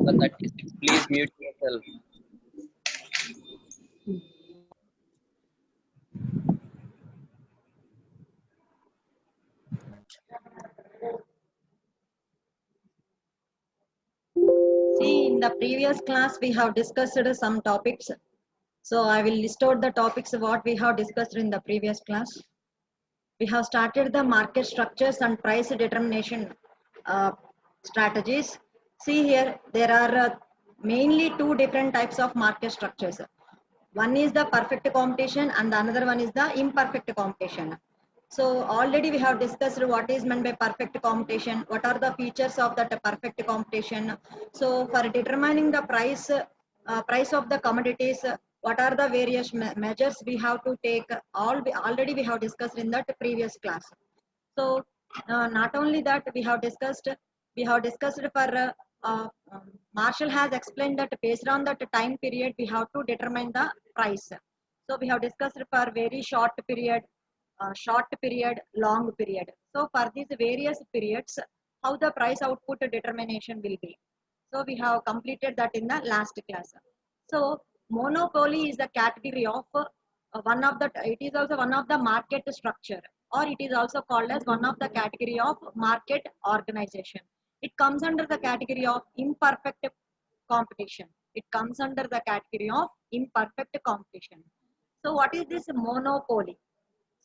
Number 36, please mute yourself. See, in the previous class, we have discussed some topics. So I will list out the topics what we have discussed in the previous class. We have started the market structures and price determination strategies. See here, there are mainly two different types of market structures. One is the perfect competition and the another one is the imperfect competition. So already we have discussed what is meant by perfect competition, what are the features of that perfect competition. So for determining the price of the commodities, what are the various measures we have to take, already we have discussed in that previous class. So not only that we have discussed for Marshall has explained that based on that time period we have to determine the price. So we have discussed for very short period, long period. So for these various periods, how the price output determination will be. So we have completed that in the last class. So monopoly is the category of it is also one of the market structure, or it is also called as one of the category of market organization. It comes under the category of imperfect competition. It comes under the category of imperfect competition. So what is this monopoly?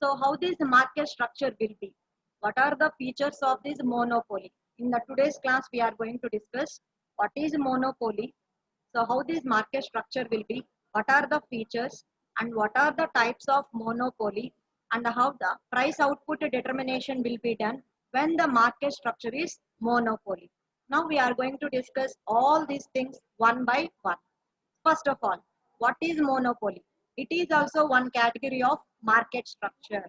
So how this market structure will be? What are the features of this monopoly? In the today's class, we are going to discuss what is monopoly. So how this market structure will be? What are the features and what are the types of monopoly, and how the price output determination will be done when the market structure is monopoly. Now we are going to discuss all these things one by one. First of all, what is monopoly? It is also one category of market structure.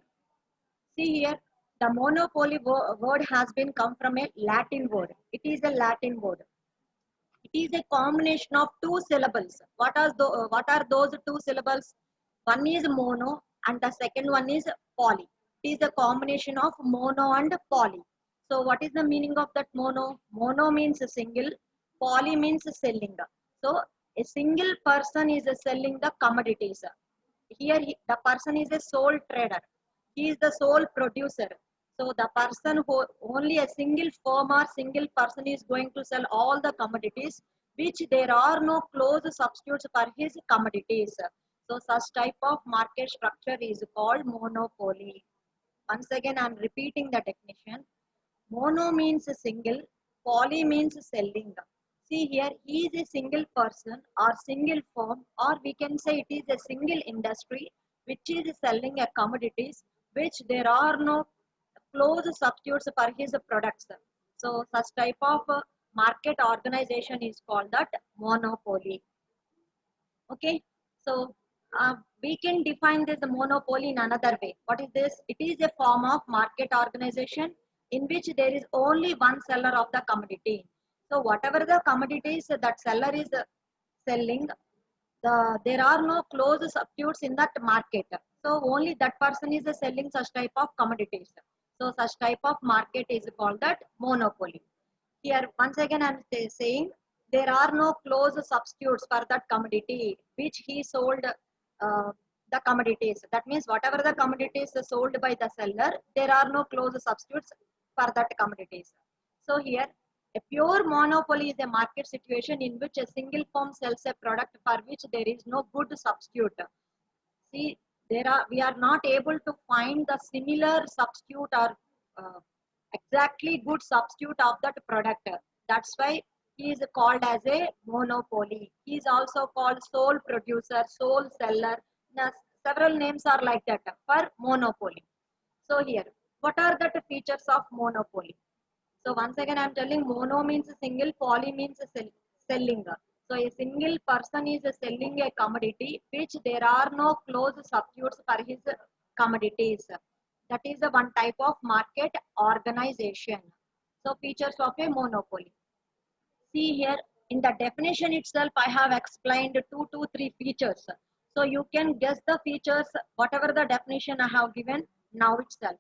See here, the monopoly word has been come from a Latin word. It is a Latin word. It is a combination of two syllables. What are those two syllables? One is mono and the second one is poly. It is a combination of mono and poly. So what is the meaning of that mono? Mono means single, poly means selling. So a single person is selling the commodities. Here the person is a sole trader. He is the sole producer. So the person who only a single firm or single person is going to sell all the commodities, which there are no close substitutes for his commodities. So such type of market structure is called monopoly. Once again, I am repeating the definition. Mono means single, poly means selling. See here, he is a single person or single firm, or we can say it is a single industry which is selling a commodities which there are no close substitutes for his products. So such type of market organization is called that monopoly. Okay, so we can define this monopoly in another way. What is this? It is a form of market organization in which there is only one seller of the commodity. So whatever the commodities that seller is selling, there are no close substitutes in that market. So only that person is selling such type of commodities. So such type of market is called that monopoly. Here once again I am saying there are no close substitutes for that commodity which he sold the commodities. That means whatever the commodities sold by the seller, there are no close substitutes for that commodities. So here a pure monopoly is a market situation in which a single firm sells a product for which there is no good substitute. See, we are not able to find the similar substitute or exactly good substitute of that product. That's why he is called as a monopoly. He is also called sole producer, sole seller. Now, several names are like that for monopoly. So here, what are the features of monopoly? So once again, I am telling mono means single, poly means selling. So a single person is selling a commodity which there are no close substitutes for his commodities. That is the one type of market organization. So features of a monopoly. See here in the definition itself, I have explained 2 to 3 features. So you can guess the features, whatever the definition I have given now itself.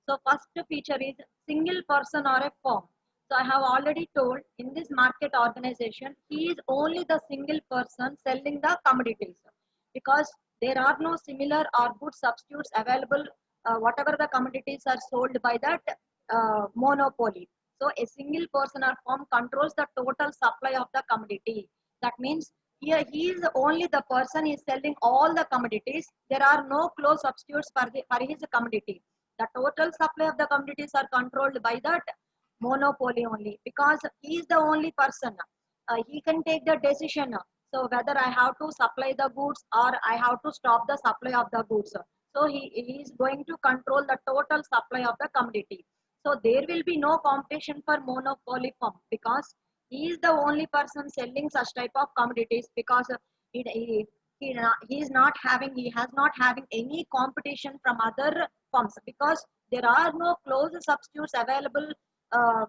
So first feature is single person or a firm. So I have already told in this market organization, he is only the single person selling the commodities because there are no similar or good substitutes available. Whatever the commodities are sold by that monopoly. So a single person or firm controls the total supply of the commodity. That means here he is only the person is selling all the commodities. There are no close substitutes for his commodity. The total supply of the commodities are controlled by that monopoly only because he is the only person. He can take the decision. So whether I have to supply the goods or I have to stop the supply of the goods. So he is going to control the total supply of the commodity. So there will be no competition for monopoly firm because he is the only person selling such type of commodities because he is not having he has not having any competition from other firms because there are no close substitutes available uh,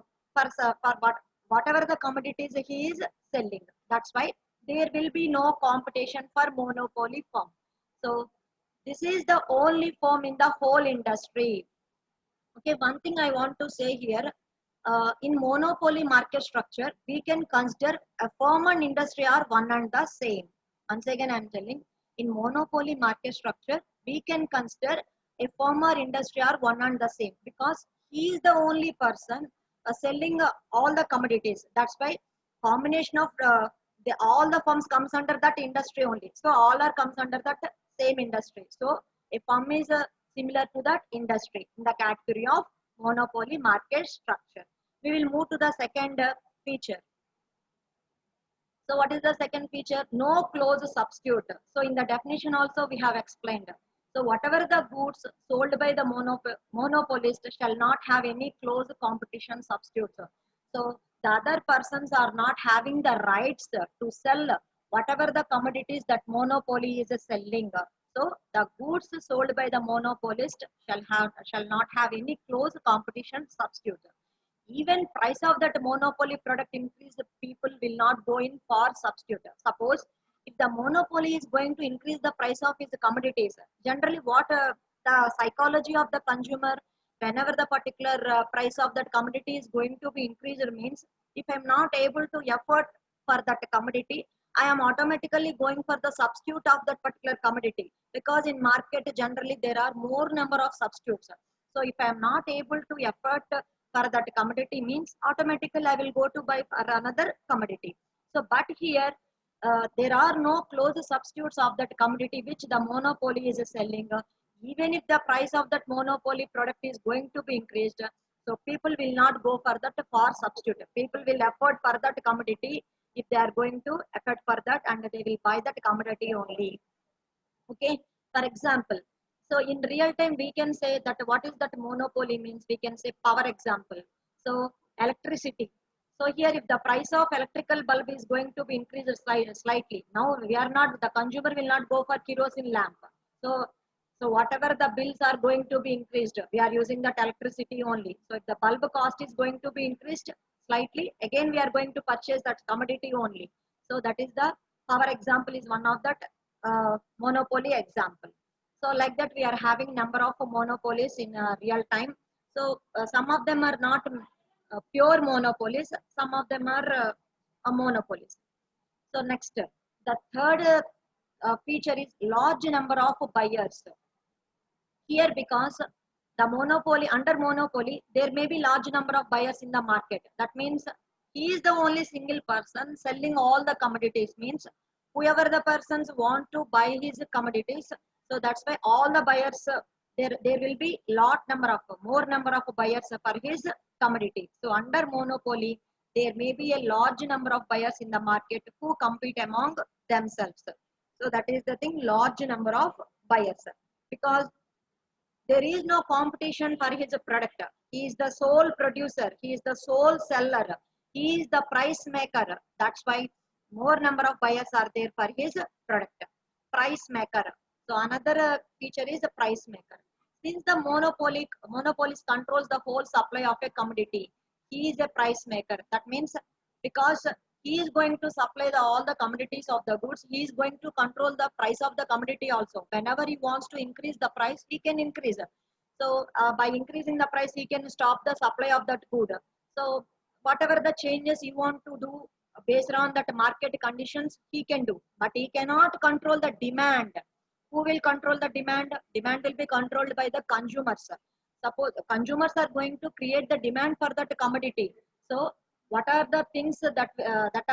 whatever the commodities he is selling. That's why there will be no competition for monopoly firm. So this is the only firm in the whole industry. Okay, one thing I want to say here, in monopoly market structure, we can consider a firm and industry are one and the same. Once again, I am telling, in monopoly market structure, we can consider a firm or industry are one and the same because he is the only person selling all the commodities. That's why combination of all the firms comes under that industry only. So all are comes under that same industry. So a firm is similar to that industry in the category of monopoly market structure. We will move to the second feature. So what is the second feature? No close substitute. So in the definition also we have explained. So whatever the goods sold by the monopolist shall not have any close competition substitutes. So the other persons are not having the rights to sell whatever the commodities that monopoly is selling. So the goods sold by the monopolist shall not have any close competition substitute. Even price of that monopoly product increase, the people will not go in for substitute. Suppose if the monopoly is going to increase the price of its commodities, generally what the psychology of the consumer, whenever the particular price of that commodity is going to be increased means, if I'm not able to afford for that commodity, I am automatically going for the substitute of that particular commodity because in market generally there are more number of substitutes. So if I am not able to afford for that commodity means automatically I will go to buy for another commodity. So but here there are no close substitutes of that commodity which the monopoly is selling. Even if the price of that monopoly product is going to be increased, so people will not go for that for substitute. People will afford for that commodity if they are going to afford for that and they will buy that commodity only. Okay, for example, so in real time we can say that what is that monopoly means, we can say power example. So electricity. So here if the price of electrical bulb is going to be increased slightly, now we are not, the consumer will not go for kerosene lamp. So whatever the bills are going to be increased, we are using that electricity only. So if the bulb cost is going to be increased slightly, again we are going to purchase that commodity only. So that is the power example is one of that monopoly example. So like that we are having number of monopolies in real time. So some of them are not pure monopolies, some of them are monopolies. So next, the third feature is large number of buyers. Here because the monopoly, under monopoly, there may be large number of buyers in the market. That means he is the only single person selling all the commodities means whoever the persons want to buy his commodities. So that's why all the buyers, there will be more number of buyers for his commodity. So under monopoly, there may be a large number of buyers in the market who compete among themselves. So that is the thing, large number of buyers because there is no competition for his product. He is the sole producer. He is the sole seller. He is the price maker. That's why more number of buyers are there for his product. Price maker. So another feature is the price maker. Since the monopolist controls the whole supply of a commodity, he is a price maker. That means because he is going to supply all the commodities of the goods, he is going to control the price of the commodity also. Whenever he wants to increase the price, he can increase. So by increasing the price, he can stop the supply of that good. So whatever the changes he want to do based on that market conditions, he can do, but he cannot control the demand. Who will control the demand? Demand will be controlled by the consumers. Suppose consumers are going to create the demand for that commodity. So what are the things that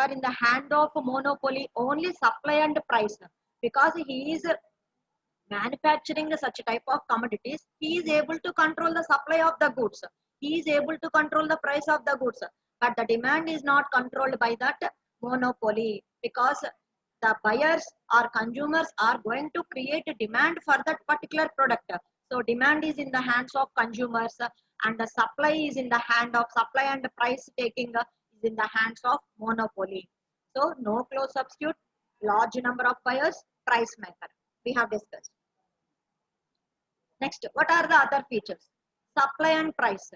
are in the hand of monopoly? Only supply and price. Because he is manufacturing such type of commodities, he is able to control the supply of the goods. He is able to control the price of the goods, but the demand is not controlled by that monopoly, because the buyers or consumers are going to create a demand for that particular product. So demand is in the hands of consumers, and the supply is in the hand of supply, and the price taking is in the hands of monopoly. So no close substitute, large number of buyers, price maker. We have discussed. Next, what are the other features? Supply and price.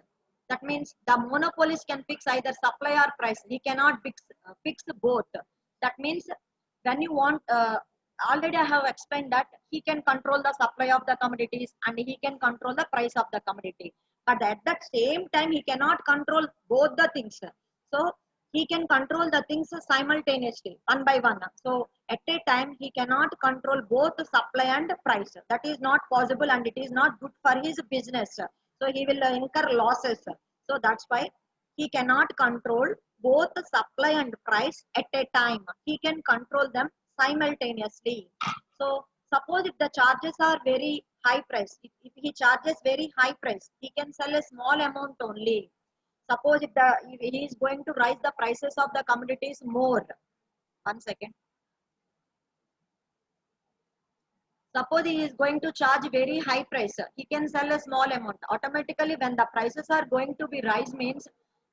That means the monopolist can fix either supply or price. He cannot fix both. That means when you want, already I have explained that he can control the supply of the commodities and he can control the price of the commodity. But at that same time, he cannot control both the things. So he can control the things simultaneously, one by one. So at a time, he cannot control both supply and price. That is not possible, and it is not good for his business. So he will incur losses. So that's why he cannot control both supply and price at a time. He can control them simultaneously. So suppose if the charges are very high price, if he charges very high price, he can sell a small amount only. Suppose if he is going to rise the prices of the commodities more. One second. Suppose he is going to charge very high price, he can sell a small amount. Automatically, when the prices are going to be rise, means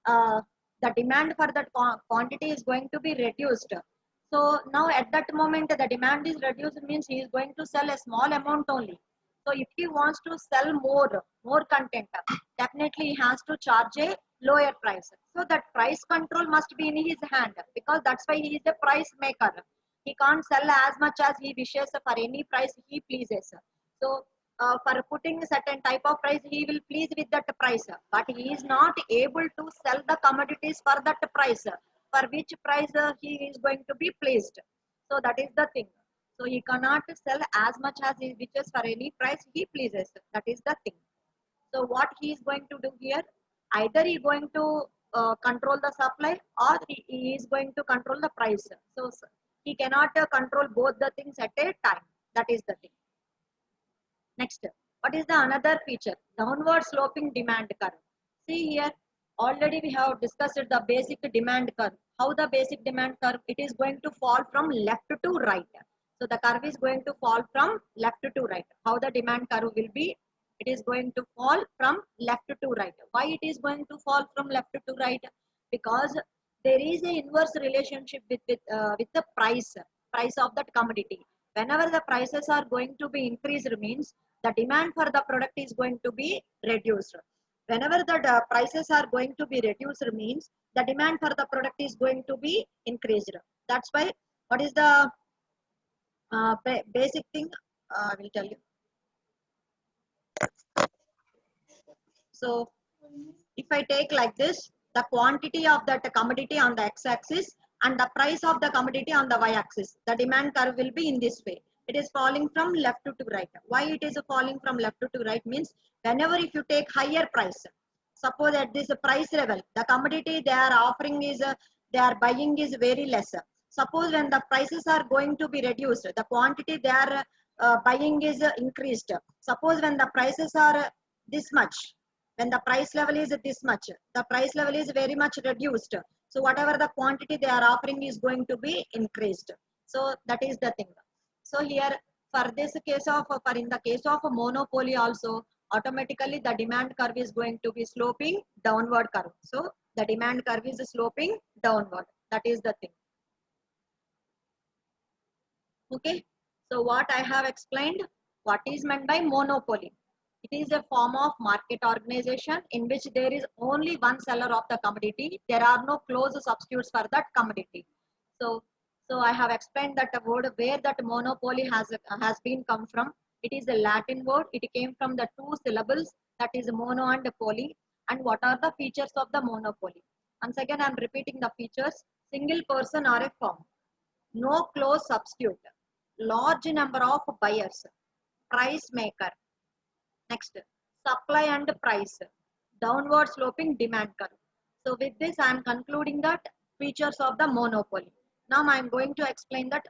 the demand for that quantity is going to be reduced. So now at that moment, the demand is reduced, means he is going to sell a small amount only. So if he wants to sell more content, definitely he has to charge a lower price. So that price control must be in his hand, because that's why he is a price maker. He can't sell as much as he wishes for any price he pleases. So for putting a certain type of price, he will please with that price, but he is not able to sell the commodities for that price, for which price he is going to be pleased. So that is the thing. So he cannot sell as much as he wishes for any price he pleases. That is the thing. So what he is going to do here? Either he is going to control the supply, or he is going to control the price. So he cannot control both the things at a time. That is the thing. Next, what is the another feature? Downward sloping demand curve. See here, already we have discussed the basic demand curve. How the basic demand curve? It is going to fall from left to right. So the curve is going to fall from left to right. How the demand curve will be? It is going to fall from left to right. Why it is going to fall from left to right? Because there is an inverse relationship with the price of that commodity. Whenever the prices are going to be increased, means the demand for the product is going to be reduced. Whenever the prices are going to be reduced, means the demand for the product is going to be increased. That's why, what is the basic thing? I will tell you. So if I take like this, the quantity of that commodity on the x-axis and the price of the commodity on the y-axis, the demand curve will be in this way. It is falling from left to right. Why it is falling from left to right? Means whenever if you take higher price, suppose at this price level, the commodity they are offering is, they are buying is very less. Suppose when the prices are going to be reduced, the quantity they are buying is increased. Suppose when the prices are this much, when the price level is this much, the price level is very much reduced. So whatever the quantity they are offering is going to be increased. So that is the thing. So here for this case of, for in the case of a monopoly also, automatically the demand curve is going to be sloping downward curve. So the demand curve is sloping downward. That is the thing. Okay. So what I have explained, what is meant by monopoly. It is a form of market organization in which there is only one seller of the commodity. There are no close substitutes for that commodity. So, so I have explained that the word where that monopoly has been come from. It is a Latin word. It came from the two syllables, that is mono and poly. And what are the features of the monopoly? Once again, I am repeating the features. Single person or a firm. No close substitute. Large number of buyers. Price maker. Next, supply and price. Downward sloping demand curve. So with this, I am concluding that features of the monopoly. Now I am going to explain that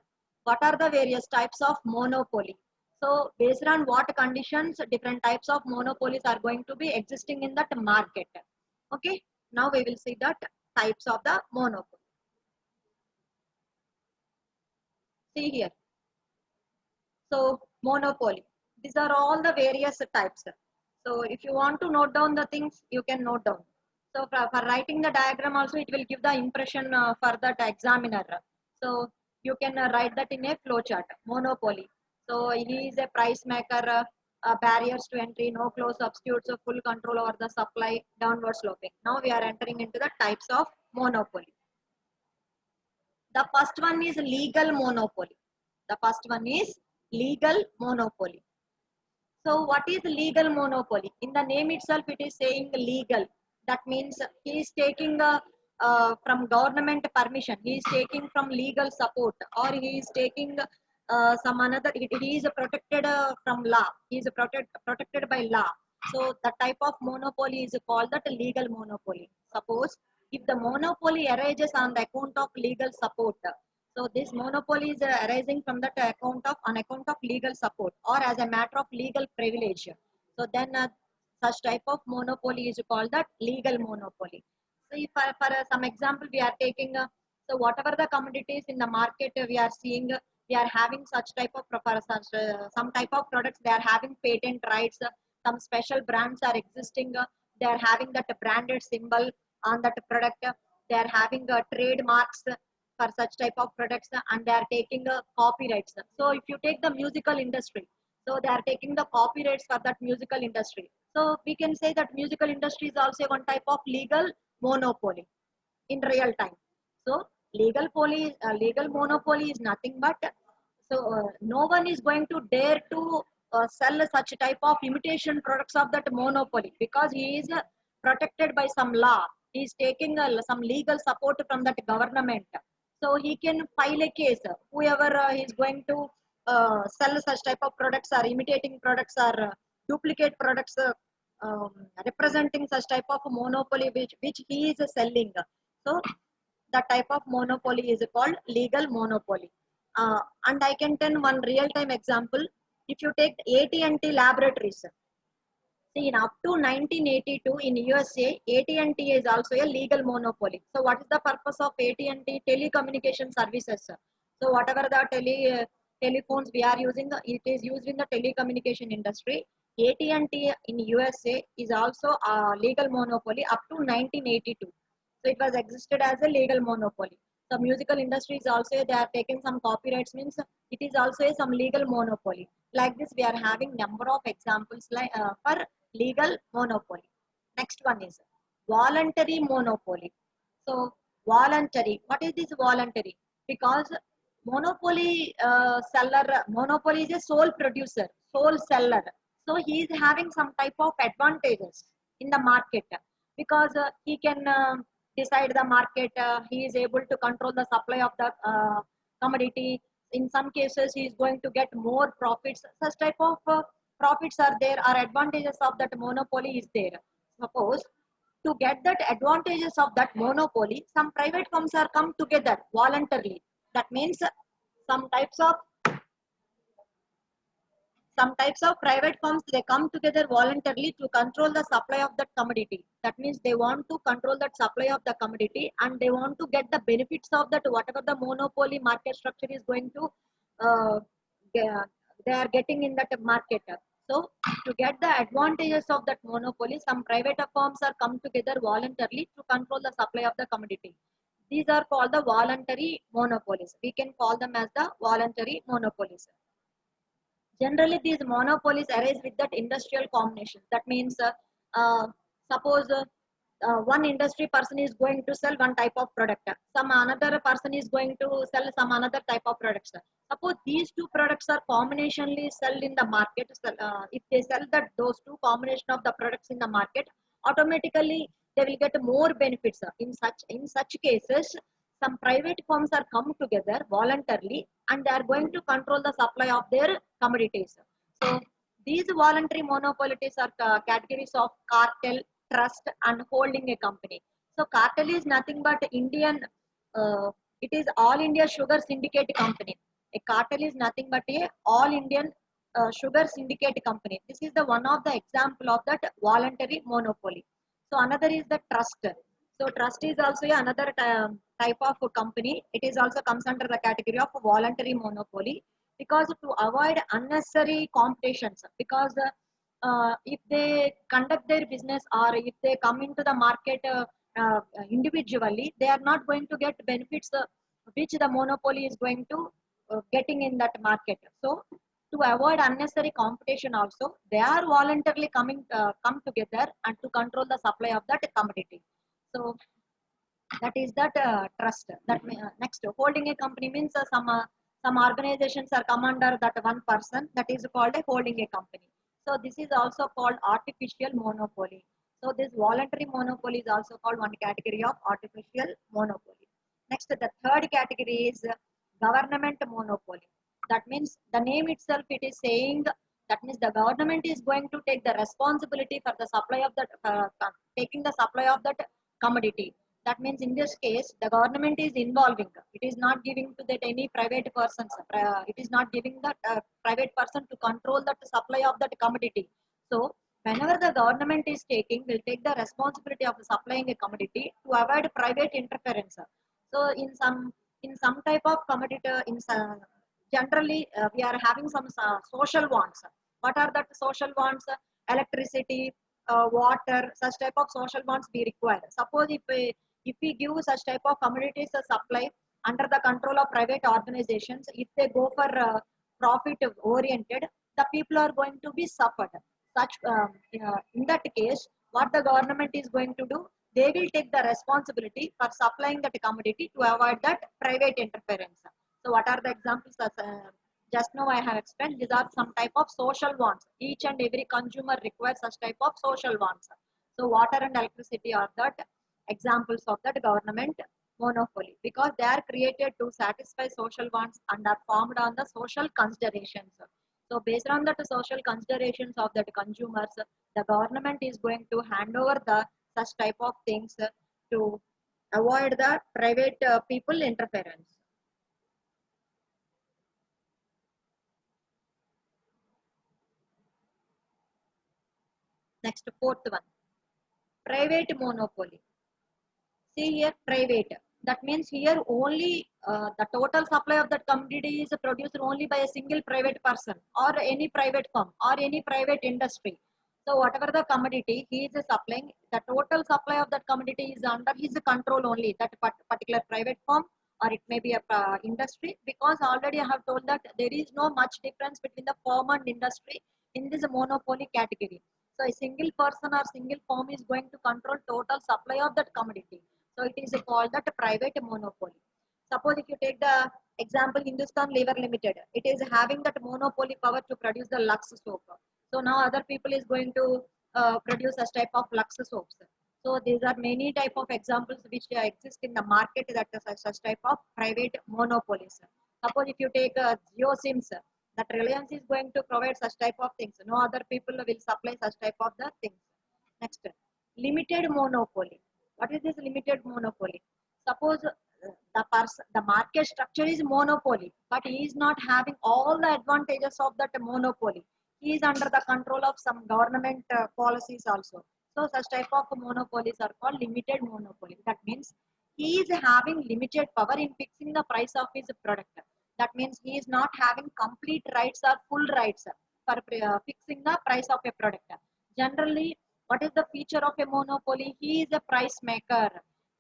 what are the various types of monopoly. So based on what conditions, different types of monopolies are going to be existing in that market. Okay. Now we will see that types of the monopoly. See here. So monopoly. These are all the various types. So if you want to note down the things, you can note down. So for writing the diagram also, it will give the impression for that examiner. So you can write that in a flow chart. Monopoly. So he is a price maker, barriers to entry, no close substitutes, full control over the supply, downward sloping. Now we are entering into the types of monopoly. The first one is legal monopoly. The first one is legal monopoly. So what is legal monopoly? In the name itself, it is saying legal. That means he is taking from government permission. He is taking from legal support, or he is taking some another. He is protected from law. He is protected by law. So the type of monopoly is called that legal monopoly. Suppose if the monopoly arises on the account of legal support, so this monopoly is arising from that on account of legal support or as a matter of legal privilege. So then such type of monopoly is called that legal monopoly. So if for some example we are taking, so whatever the commodities in the market we are seeing, we are having such type of some type of products, they are having patent rights, some special brands are existing, they are having that branded symbol on that product, they are having trademarks for such type of products, and they are taking copyrights. So if you take the musical industry, so they are taking the copyrights for that musical industry. So we can say that musical industry is also one type of legal monopoly in real time. So legal monopoly is nothing but, no one is going to dare to sell such type of imitation products of that monopoly, because he is protected by some law. He is taking some legal support from that government. So he can file a case. Whoever is going to sell such type of products or imitating products or duplicate products, representing such type of monopoly which he is selling. So the type of monopoly is called legal monopoly. And I can tell one real-time example. If you take AT&T Laboratories, see, in up to 1982 in USA, AT&T is also a legal monopoly. So what is the purpose of AT&T? Telecommunication services. So whatever the telephones we are using, it is used in the telecommunication industry. AT&T in USA is also a legal monopoly up to 1982. So it was existed as a legal monopoly. The musical industry is also, they are taking some copyrights, means it is also some legal monopoly. Like this, we are having number of examples like for legal monopoly. Next one is voluntary monopoly. So voluntary, what is this voluntary? Because monopoly is a sole producer, sole seller. So he is having some type of advantages in the market, because he can decide the market, he is able to control the supply of the commodity. In some cases, he is going to get more profits. Such type of profits are there, or advantages of that monopoly is there. Suppose to get that advantages of that monopoly, some private firms are come together voluntarily. That means some types of private firms, they come together voluntarily to control the supply of that commodity. That means they want to control that supply of the commodity, and they want to get the benefits of that, whatever the monopoly market structure is going to uh, they are getting in that market. So to get the advantages of that monopoly, some private firms are come together voluntarily to control the supply of the commodity. These are called the voluntary monopolies. We can call them as the voluntary monopolies. Generally, these monopolies arise with that industrial combination. That means, uh, suppose one industry person is going to sell one type of product, some another person is going to sell some another type of products. Suppose these two products are combinationally sold in the market. If they sell that those two combination of the products in the market, automatically they will get more benefits. In such cases, some private firms are come together voluntarily and they are going to control the supply of their commodities. So these voluntary monopolies are categories of cartel, trust, and holding a company. So cartel is nothing but Indian. It is All India Sugar Syndicate Company. A cartel is nothing but a All Indian Sugar Syndicate Company. This is the one of the example of that voluntary monopoly. So another is the trust. So trust is also another type of a company. It is also comes under the category of voluntary monopoly, because to avoid unnecessary competitions, because if they conduct their business or if they come into the market individually, they are not going to get benefits which the monopoly is going to getting in that market. So to avoid unnecessary competition also, they are voluntarily come together and to control the supply of that commodity. So that is that trust. Next, holding a company means some organizations are come under that one person, that is called a holding a company. So this is also called artificial monopoly. So this voluntary monopoly is also called one category of artificial monopoly. Next, the third category is government monopoly. That means the name itself, it is saying that means the government is going to take the responsibility for the supply of that taking the supply of that commodity. That means in this case, the government is involving. It is not giving to that any private persons. It is not giving that private person to control that supply of that commodity. So whenever the government is taking, will take the responsibility of supplying a commodity to avoid private interference. So in some type of commodity, generally we are having some social wants. What are that social wants? Electricity, water, such type of social wants we require. Suppose if we give such type of commodities supply under the control of private organizations, if they go for profit oriented, the people are going to be suffered. In that case, what the government is going to do, they will take the responsibility for supplying that commodity to avoid that private interference. So what are the examples? Just now I have explained, these are some type of social wants. Each and every consumer requires such type of social wants. So water and electricity are that examples of that government monopoly, because they are created to satisfy social wants and are formed on the social considerations. So based on that social considerations of that consumers, the government is going to hand over the such type of things to avoid the private people interference. Next, fourth one, private monopoly. See here, private. That means here only the total supply of that commodity is produced only by a single private person or any private firm or any private industry. So whatever the commodity he is supplying, the total supply of that commodity is under his control only, that particular private firm or it may be a industry, because already I have told that there is no much difference between the firm and industry in this monopoly category. So a single person or single firm is going to control total supply of that commodity. So it is called that private monopoly. Suppose if you take the example Hindustan Lever Limited, it is having that monopoly power to produce the Lux soap. So now other people is going to produce such type of Lux soaps. So these are many type of examples which exist in the market, that such type of private monopolies. Suppose if you take Geo Sims, that Reliance is going to provide such type of things. No other people will supply such type of the things. Next, limited monopoly. What is this limited monopoly? Suppose the market structure is monopoly, but he is not having all the advantages of that monopoly. He is under the control of some government policies also. So such type of monopolies are called limited monopoly. That means he is having limited power in fixing the price of his product. That means he is not having complete rights or full rights for fixing the price of a product. Generally, what is the feature of a monopoly? He is a price maker.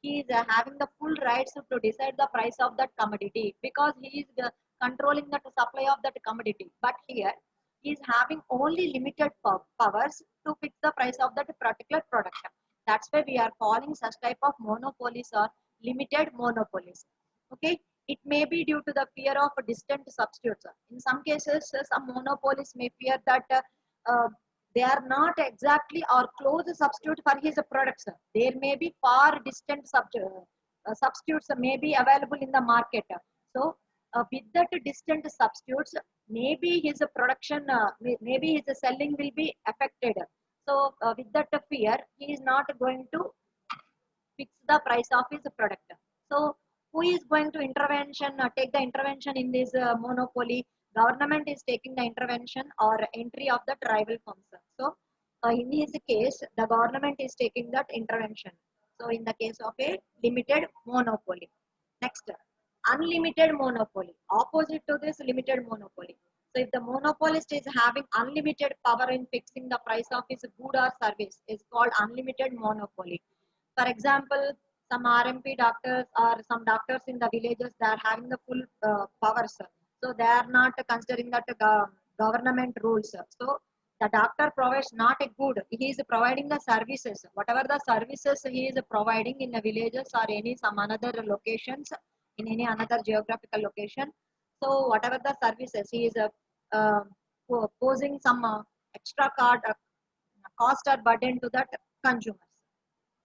He is having the full rights to decide the price of that commodity, because he is controlling the supply of that commodity. But here, he is having only limited powers to fix the price of that particular product. That's why we are calling such type of monopolies or limited monopolies. Okay, it may be due to the fear of distant substitutes. In some cases, some monopolies may fear that they are not exactly or close substitute for his products. There may be far distant substitutes may be available in the market. So with that distant substitutes, maybe his production, maybe his selling will be affected. So with that fear, he is not going to fix the price of his product. So who is going to take the intervention in this monopoly? Government is taking the intervention or entry of the rival firms. So in his case, the government is taking that intervention. So in the case of a limited monopoly. Next, unlimited monopoly. Opposite to this limited monopoly. So if the monopolist is having unlimited power in fixing the price of his good or service, is called unlimited monopoly. For example, some RMP doctors or some doctors in the villages, they are having the full powers. So they are not considering that government rules. So the doctor provides not a good, he is providing the services. Whatever the services he is providing in the villages or any some another locations, in any another geographical location. So whatever the services, he is uh, posing some extra cost or burden to that consumers,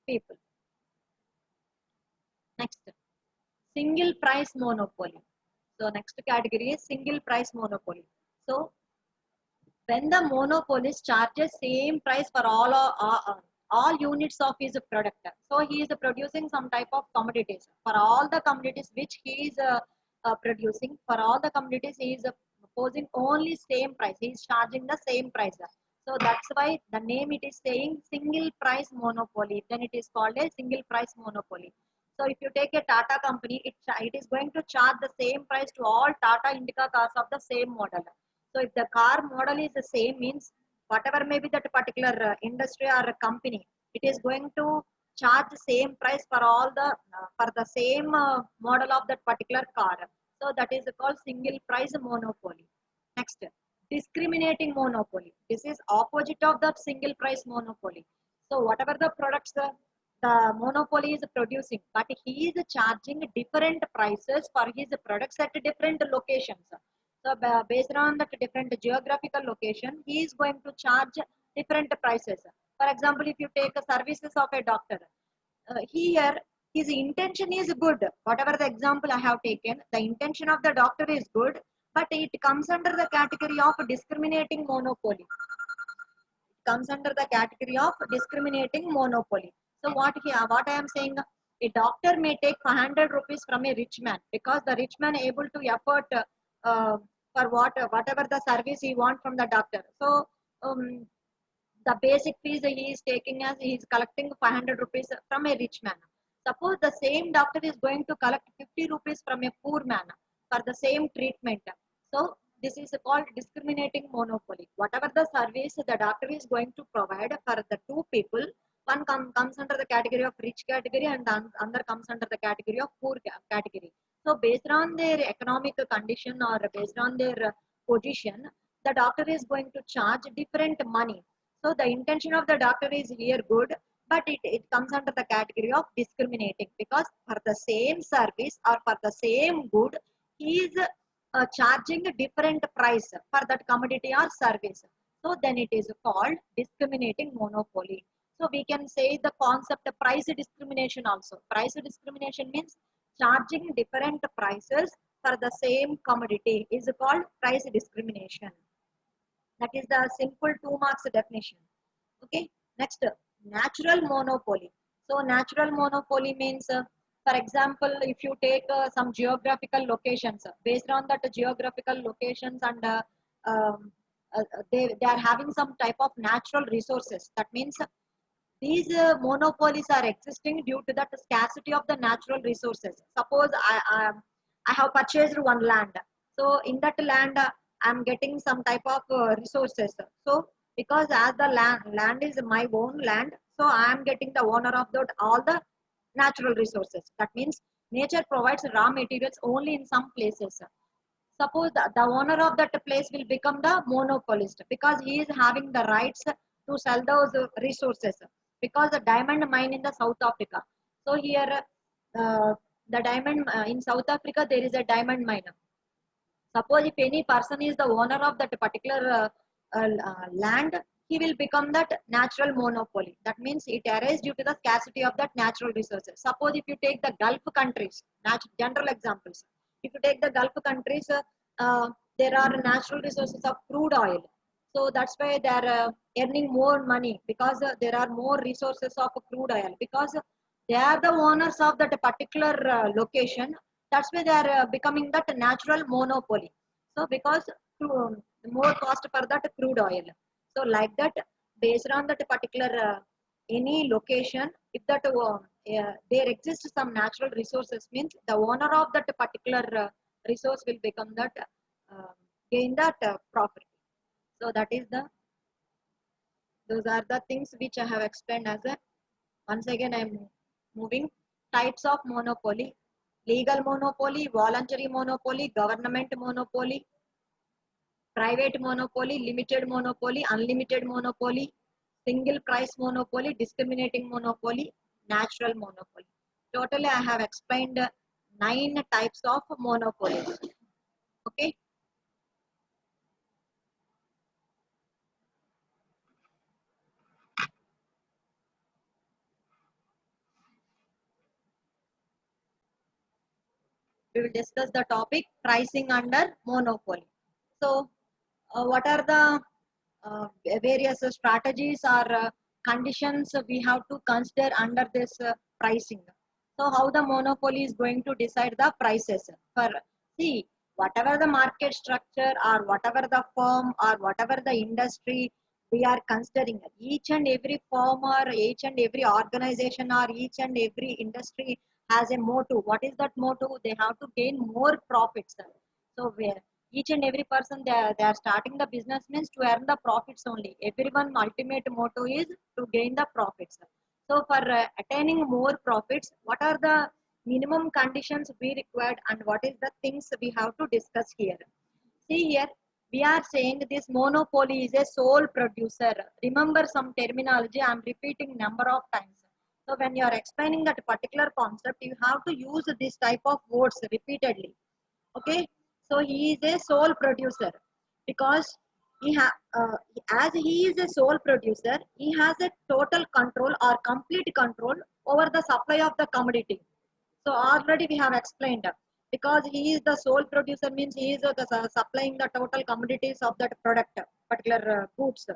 people. Next, single price monopoly. So next category is single price monopoly. So when the monopolist charges same price for all units of his product, so he is producing some type of commodities. For all the commodities which he is producing, for all the commodities he is posing only same price. He is charging the same price. So that's why the name it is saying single price monopoly. Then it is called a single price monopoly. So if you take a Tata company, it is going to charge the same price to all Tata Indica cars of the same model. So if the car model is the same, means whatever may be that particular industry or company, it is going to charge the same price for the same model of that particular car. So that is called single price monopoly. Next, discriminating monopoly. This is opposite of the single price monopoly. So whatever the products the monopoly is producing, but he is charging different prices for his products at different locations. So based on that different geographical location, he is going to charge different prices. For example, if you take the services of a doctor, here his intention is good. Whatever the example I have taken, the intention of the doctor is good, but it comes under the category of discriminating monopoly. Comes under the category of discriminating monopoly. So what I am saying, a doctor may take 500 rupees from a rich man because the rich man able to afford for whatever the service he want from the doctor. So the basic fees he is taking as he is collecting 500 rupees from a rich man. Suppose the same doctor is going to collect 50 rupees from a poor man for the same treatment. So this is called discriminating monopoly. Whatever the service the doctor is going to provide for the two people, one comes under the category of rich category and the other comes under the category of poor category. So based on their economic condition or based on their position, the doctor is going to charge different money. So the intention of the doctor is here good, but it comes under the category of discriminating because for the same service or for the same good, he is charging a different price for that commodity or service. So then it is called discriminating monopoly. So we can say the concept of price discrimination also. Price discrimination means charging different prices for the same commodity is called price discrimination. That is the simple 2 marks definition. Okay. Next, natural monopoly. So natural monopoly means, for example, if you take some geographical locations, based on that geographical locations and they are having some type of natural resources. That means these monopolies are existing due to that scarcity of the natural resources. Suppose I have purchased one land. So in that land, I am getting some type of resources. So because as the land is my own land, so I am getting the owner of that all the natural resources. That means nature provides raw materials only in some places. Suppose the owner of that place will become the monopolist because he is having the rights to sell those resources, because the diamond mine in the South Africa. So here the diamond in South Africa there is a diamond mine. Suppose if any person is the owner of that particular land, he will become that natural monopoly. That means it arises due to the scarcity of that natural resources. Suppose if you take the Gulf countries, general examples. If you take the Gulf countries, there are natural resources of crude oil. So that's why they are earning more money, because there are more resources of crude oil, because they are the owners of that particular location. That's why they are becoming that natural monopoly. So because more cost for that crude oil. So like that, based on that particular any location, if that there exists some natural resources, means the owner of that particular resource will become that gain that profit. So that is the, those are the things which I have explained as a, once again I am moving. Types of monopoly: legal monopoly, voluntary monopoly, government monopoly, private monopoly, limited monopoly, unlimited monopoly, single price monopoly, discriminating monopoly, natural monopoly. Totally I have explained 9 types of monopolies. Okay. We will discuss the topic pricing under monopoly. So what are the various strategies or conditions we have to consider under this pricing? So how the monopoly is going to decide the prices? For, see, whatever the market structure or whatever the firm or whatever the industry we are considering, each and every firm or each and every organization or each and every industry has a motto. What is that motto? They have to gain more profits. So where each and every person, they are starting the business means to earn the profits only. Everyone ultimate motto is to gain the profits. So for attaining more profits, what are the minimum conditions we required and what is the things we have to discuss here? See here, we are saying this monopoly is a sole producer. Remember some terminology I am repeating number of times. So when you are explaining that particular concept, you have to use this type of words repeatedly. Okay, so he is a sole producer because as he is a sole producer, he has a total control or complete control over the supply of the commodity. So already we have explained, because he is the sole producer means he is supplying the total commodities of that product, particular goods.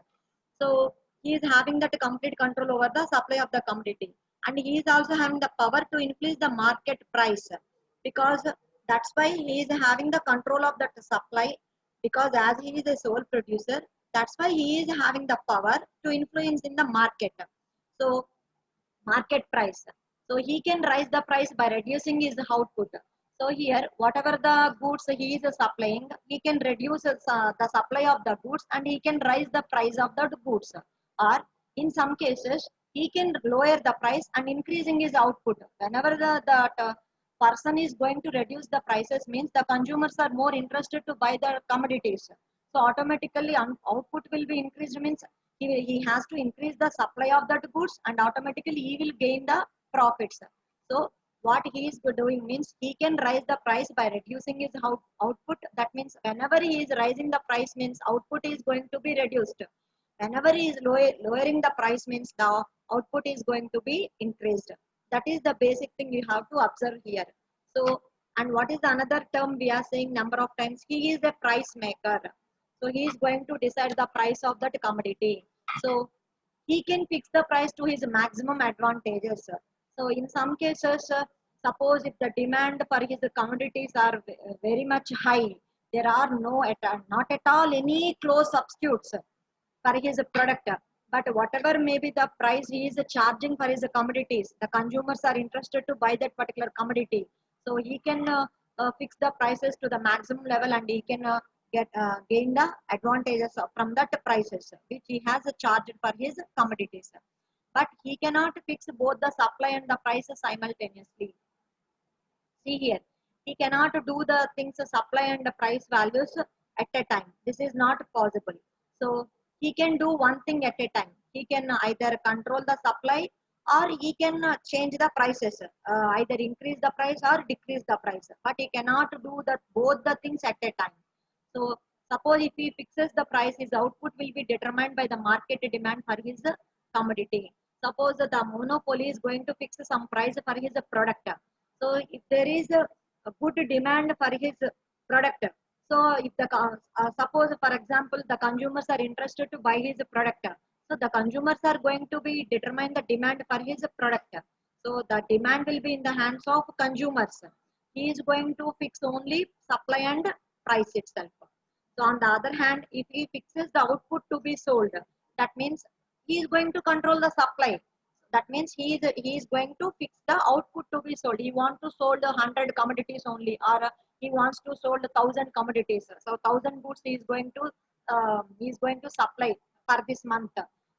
So he is having that complete control over the supply of the commodity, and he is also having the power to increase the market price, because that's why he is having the control of that supply, because as he is a sole producer, that's why he is having the power to influence in the market. So market price. So he can rise the price by reducing his output. So here, whatever the goods he is supplying, he can reduce the supply of the goods and he can rise the price of the goods. Or in some cases, he can lower the price and increasing his output. Whenever the person is going to reduce the prices, means the consumers are more interested to buy the commodities. So automatically output will be increased, means he has to increase the supply of that goods and automatically he will gain the profits. So what he is doing means he can rise the price by reducing his output. That means whenever he is rising the price means output is going to be reduced. Whenever he is lowering the price means the output is going to be increased. That is the basic thing you have to observe here. So, and what is the another term we are saying number of times? He is a price maker. So he is going to decide the price of that commodity. So he can fix the price to his maximum advantages. So in some cases, suppose if the demand for his commodities are very much high, there are not at all any close substitutes for his product. But whatever may be the price he is charging for his commodities, the consumers are interested to buy that particular commodity. So he can fix the prices to the maximum level and he can gain the advantages from that prices which he has charged for his commodities. But he cannot fix both the supply and the prices simultaneously. See here, He cannot do the things supply and the price values at a time. This is not possible. So he can do one thing at a time. He can either control the supply or he can change the prices, either increase the price or decrease the price. But he cannot do the both the things at a time. So suppose if he fixes the price, his output will be determined by the market demand for his commodity. Suppose the monopoly is going to fix some price for his product. So if there is a good demand for his product, so if the suppose for example the consumers are interested to buy his product, so the consumers are going to be determine the demand for his product. So the demand will be in the hands of consumers. He is going to fix only supply and price itself. So on the other hand, if he fixes the output to be sold, that means he is going to control the supply. That means he is going to fix the output to be sold. He wants to sold 100 commodities only, or he wants to sold 1,000 commodities. So 1,000 goods he is going to supply for this month.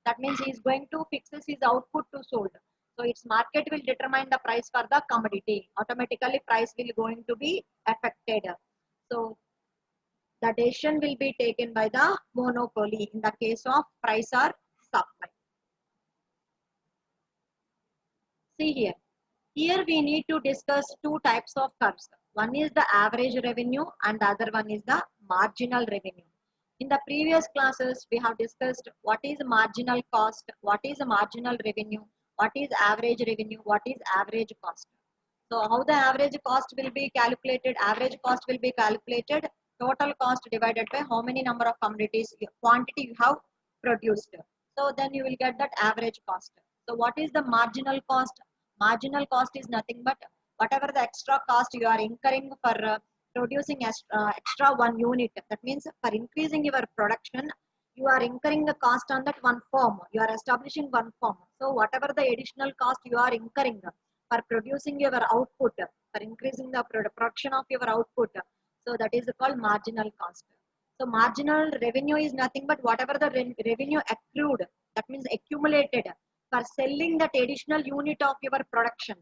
That means he is going to fixes his output to sold. So its market will determine the price for the commodity. Automatically price will going to be affected. So the decision will be taken by the monopoly in the case of price or supply. See here. Here we need to discuss two types of curves. One is the average revenue and the other one is the marginal revenue. In the previous classes, we have discussed what is marginal cost, what is marginal revenue, what is average revenue, what is average cost. So how the average cost will be calculated? Average cost will be calculated total cost divided by how many number of commodities, quantity you have produced. So then you will get that average cost. So what is the marginal cost? Marginal cost is nothing but whatever the extra cost you are incurring for producing extra one unit. That means for increasing your production, you are incurring the cost on that one form. You are establishing one form. So whatever the additional cost you are incurring for producing your output, for increasing the production of your output, so that is called marginal cost. So marginal revenue is nothing but whatever the revenue accrued, that means accumulated for selling that additional unit of your production.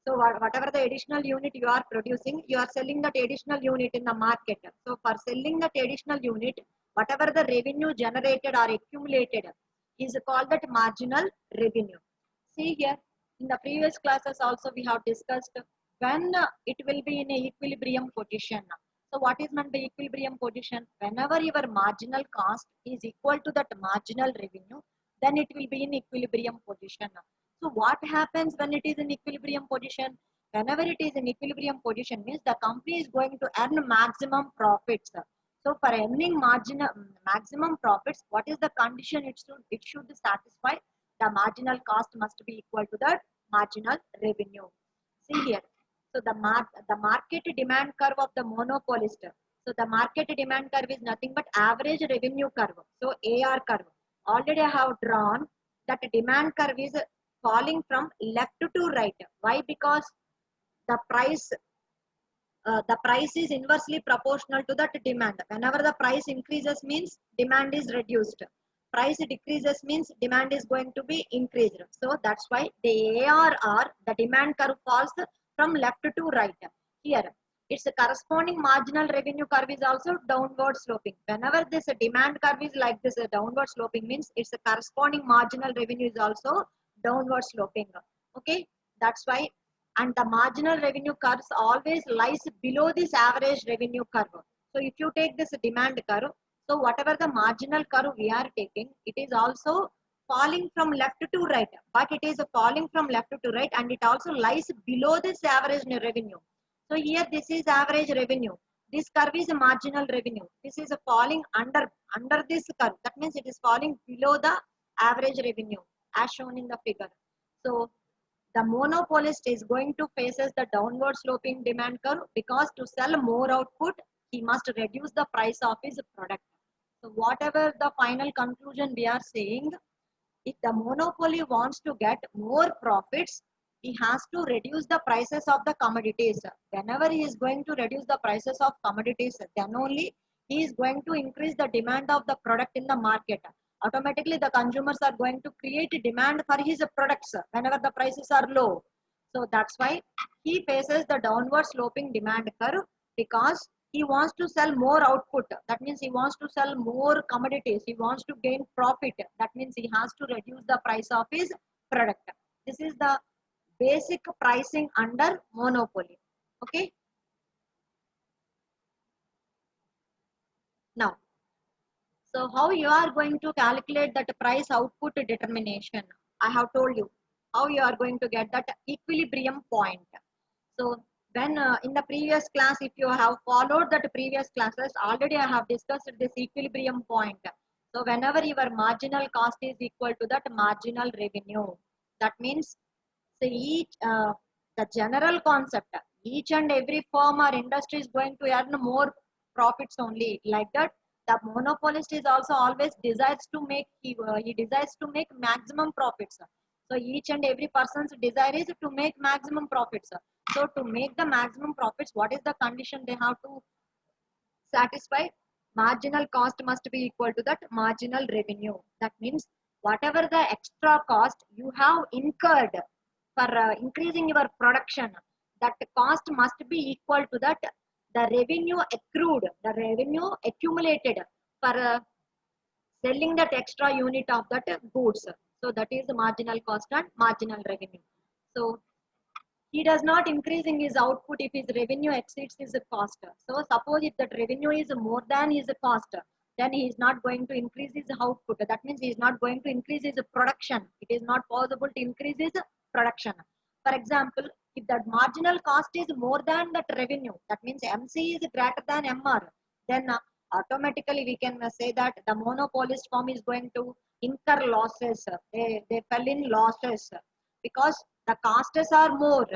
So whatever the additional unit you are producing, you are selling that additional unit in the market. So for selling that additional unit, whatever the revenue generated or accumulated is called that marginal revenue. See here, in the previous classes also we have discussed when it will be in a equilibrium position. So what is meant by equilibrium position? Whenever your marginal cost is equal to that marginal revenue, then it will be in equilibrium position. So what happens when it is in equilibrium position? Whenever it is in equilibrium position means the company is going to earn maximum profits. So for earning maximum profits, what is the condition it should satisfy? The marginal cost must be equal to the marginal revenue. See here. So the market demand curve of the monopolist. So the market demand curve is nothing but average revenue curve. So AR curve. Already I have drawn that demand curve is falling from left to right. Why? Because the price is inversely proportional to that demand. Whenever the price increases means demand is reduced. Price decreases means demand is going to be increased. So that's why the ARR, the demand curve falls from left to right. Here, its corresponding marginal revenue curve is also downward sloping. Whenever this demand curve is like this, downward sloping means its corresponding marginal revenue is also downward sloping. Okay, that's why. And the marginal revenue curves always lies below this average revenue curve. So if you take this demand curve, so whatever the marginal curve we are taking, it is also falling from left to right, but it is falling from left to right and it also lies below this average revenue. So here this is average revenue. This curve is marginal revenue. This is falling under this curve. That means it is falling below the average revenue as shown in the figure. So the monopolist is going to faces the downward sloping demand curve because to sell more output, he must reduce the price of his product. So whatever the final conclusion we are saying, if the monopoly wants to get more profits, he has to reduce the prices of the commodities. Whenever he is going to reduce the prices of commodities, then only he is going to increase the demand of the product in the market. Automatically, the consumers are going to create a demand for his products whenever the prices are low. So that's why he faces the downward sloping demand curve, because he wants to sell more output. That means he wants to sell more commodities. He wants to gain profit. That means he has to reduce the price of his product. This is the basic pricing under monopoly. Okay. Now, so how you are going to calculate that price output determination? I have told you how you are going to get that equilibrium point. So when in the previous class, if you have followed that previous classes, already I have discussed this equilibrium point. So whenever your marginal cost is equal to that marginal revenue, that means, so the general concept, each and every firm or industry is going to earn more profits only. Like that, the monopolist is also always desires to make, he desires to make maximum profits. So each and every person's desire is to make maximum profits. So to make the maximum profits, what is the condition they have to satisfy? Marginal cost must be equal to that marginal revenue. That means whatever the extra cost you have incurred for increasing your production, that cost must be equal to that the revenue accrued, the revenue accumulated for selling that extra unit of that goods. So that is the marginal cost and marginal revenue. So he does not increasing his output if his revenue exceeds his cost. So suppose if that revenue is more than his cost, then he is not going to increase his output. That means he is not going to increase his production. It is not possible to increase his production. For example, if that marginal cost is more than that revenue, that means MC is greater than MR, then automatically we can say that the monopolist firm is going to incur losses. They fell in losses because the costs are more,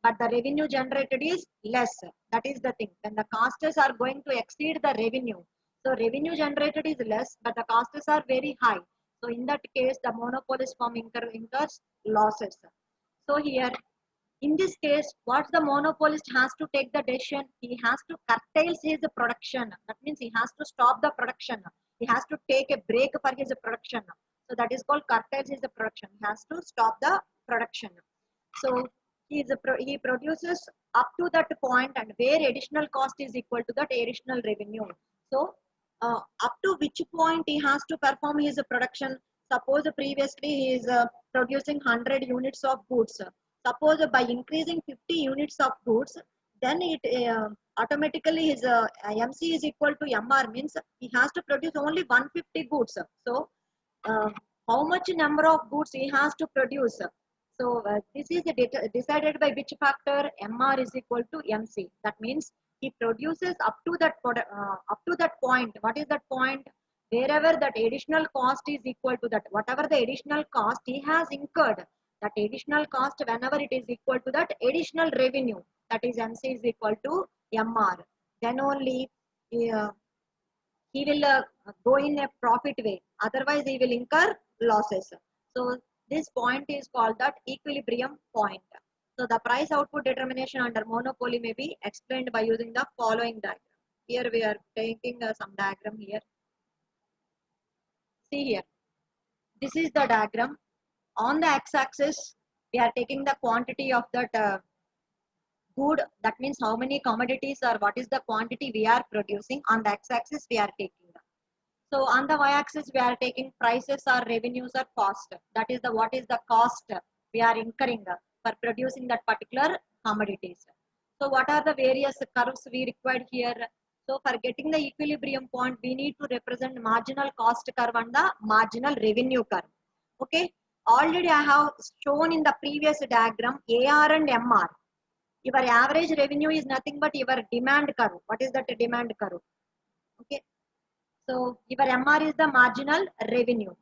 but the revenue generated is less. That is the thing. When the costs are going to exceed the revenue, so revenue generated is less, but the costs are very high. So in that case, the monopolist firm incurs losses. So here, in this case, what the monopolist has to take the decision? He has to curtail his production. That means he has to stop the production. He has to take a break for his production. So that is called curtails his production. He has to stop the production. So he produces up to that point, and where additional cost is equal to that additional revenue. So up to which point he has to perform his production. Suppose previously he is producing 100 units of goods. Suppose by increasing 50 units of goods, then it automatically his MC is equal to MR, means he has to produce only 150 goods. So how much number of goods he has to produce? So this is decided by which factor? MR is equal to MC. That means he produces up to that point. What is that point? Wherever that additional cost is equal to that, whatever the additional cost he has incurred, that additional cost, whenever it is equal to that additional revenue, that is MC is equal to MR, then only he will go in a profit way. Otherwise, he will incur losses. So this point is called that equilibrium point. So the price output determination under monopoly may be explained by using the following diagram. Here we are taking some diagram here. See here. This is the diagram. On the x-axis, we are taking the quantity of that good. That means how many commodities or what is the quantity we are producing. On the x-axis, we are taking that. So on the y-axis, we are taking prices or revenues or cost. That is the what is the cost we are incurring for producing that particular commodities. So what are the various curves we required here? So for getting the equilibrium point, we need to represent marginal cost curve and the marginal revenue curve. Okay. Already I have shown in the previous diagram AR and MR. Your average revenue is nothing but your demand curve. What is that demand curve? Okay. So your MR is the marginal revenue.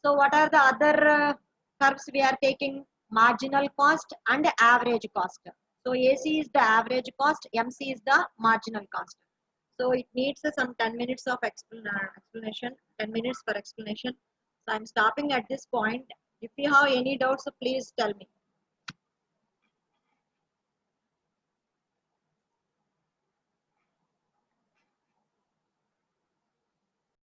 So what are the other curves we are taking? Marginal cost and average cost. So AC is the average cost, MC is the marginal cost. So it needs some 10 minutes of explanation, 10 minutes for explanation. So I'm stopping at this point. If you have any doubts, please tell me.